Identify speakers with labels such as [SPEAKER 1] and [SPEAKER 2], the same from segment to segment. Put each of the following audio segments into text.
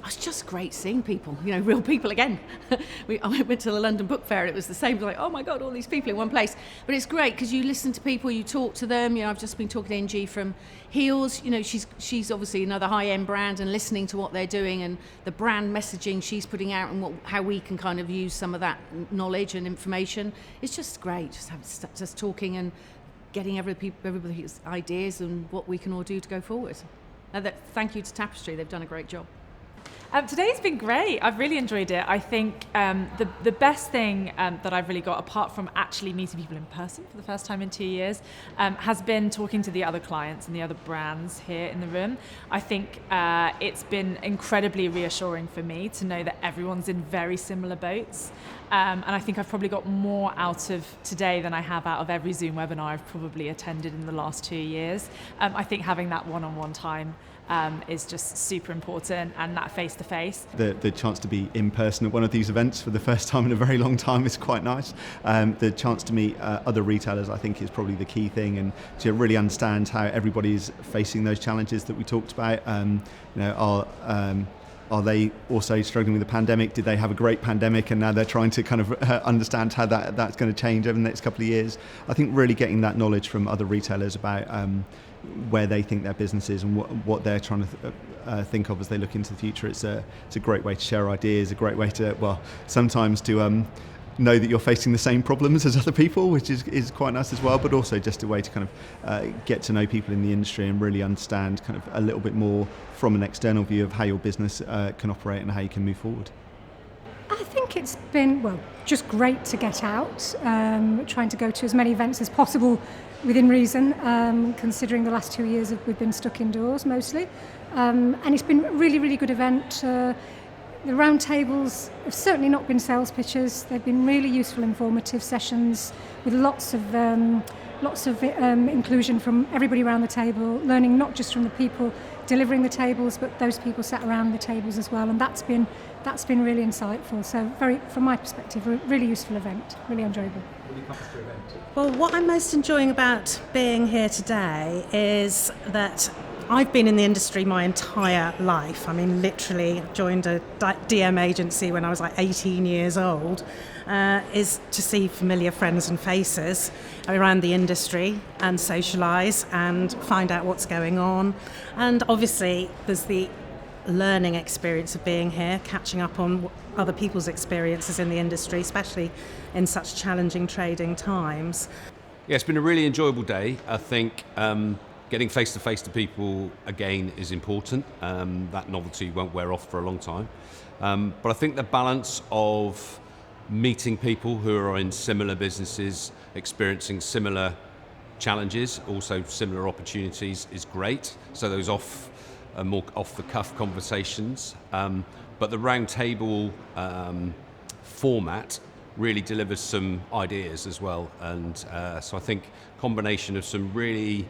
[SPEAKER 1] it's just great seeing people, real people again. I went to the London Book Fair and it was the same, like, oh my God, all these people in one place. But it's great because you listen to people, you talk to them. I've just been talking to NG from Heels. She's obviously another high-end brand, and listening to what they're doing and the brand messaging she's putting out and how we can kind of use some of that knowledge and information. It's just great, just talking and getting everybody's ideas and what we can all do to go forward. Thank you to Tapestry, they've done a great job.
[SPEAKER 2] Today's been great. I've really enjoyed it. I think the best thing that I've really got, apart from actually meeting people in person for the first time in 2 years, has been talking to the other clients and the other brands here in the room. I think it's been incredibly reassuring for me to know that everyone's in very similar boats. And I think I've probably got more out of today than I have out of every Zoom webinar I've probably attended in the last 2 years. I think having that one-on-one time is just super important, and that face-to-face.
[SPEAKER 3] The chance to be in person at one of these events for the first time in a very long time is quite nice. The chance to meet other retailers, I think, is probably the key thing, and to really understand how everybody's facing those challenges that we talked about. Are they also struggling with the pandemic? Did they have a great pandemic and now they're trying to kind of understand how that's going to change over the next couple of years? I think really getting that knowledge from other retailers about where they think their business is and what they're trying to think of as they look into the future. It's a great way to share ideas, a great way to, sometimes to know that you're facing the same problems as other people, which is quite nice as well, but also just a way to kind of get to know people in the industry and really understand kind of a little bit more from an external view of how your business can operate and how you can move forward.
[SPEAKER 4] I think it's been, just great to get out, trying to go to as many events as possible within reason, considering the last 2 years we've been stuck indoors mostly. And it's been a really, really good event. The roundtables have certainly not been sales pitches. They've been really useful, informative sessions with lots of inclusion from everybody around the table, learning not just from the people delivering the tables, but those people sat around the tables as well. And that's been really insightful. So from my perspective, a really useful event, really enjoyable.
[SPEAKER 5] Well, what I'm most enjoying about being here today is that I've been in the industry my entire life. I mean, literally joined a DM agency when I was like 18 years old, is to see familiar friends and faces around the industry and socialise and find out what's going on. And obviously there's the learning experience of being here, catching up on other people's experiences in the industry, especially in such challenging trading times.
[SPEAKER 6] Yeah, it's been a really enjoyable day. I think getting face-to-face to people again is important. That novelty won't wear off for a long time. But I think the balance of meeting people who are in similar businesses, experiencing similar challenges, also similar opportunities is great. So those more off-the-cuff conversations. But the round table format really delivers some ideas as well. And so I think combination of some really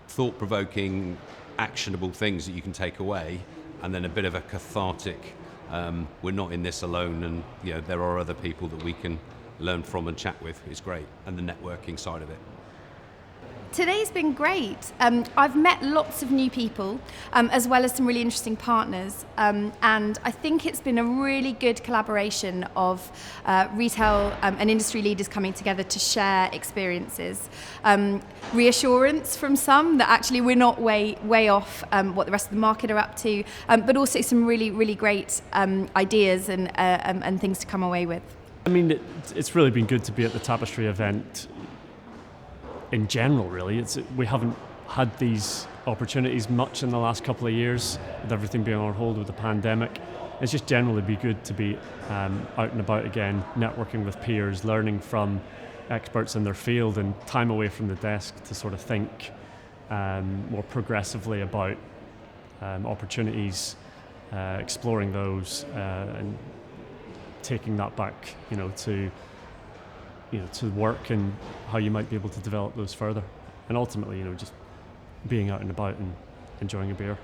[SPEAKER 6] thought-provoking, actionable things that you can take away, and then a bit of a cathartic, we're not in this alone, and there are other people that we can learn from and chat with is great, and the networking side of it.
[SPEAKER 7] Today's been great. I've met lots of new people, as well as some really interesting partners. And I think it's been a really good collaboration of retail and industry leaders coming together to share experiences. Reassurance from some that actually we're not way off what the rest of the market are up to, but also some really, really great ideas and things to come away with.
[SPEAKER 8] I mean, it's really been good to be at the Tapestry event. In general, really, we haven't had these opportunities much in the last couple of years, with everything being on hold with the pandemic. It's just generally be good to be out and about again, networking with peers, learning from experts in their field, and time away from the desk to sort of think more progressively about opportunities, exploring those, and taking that back, to work and how you might be able to develop those further. And ultimately, just being out and about and enjoying a beer.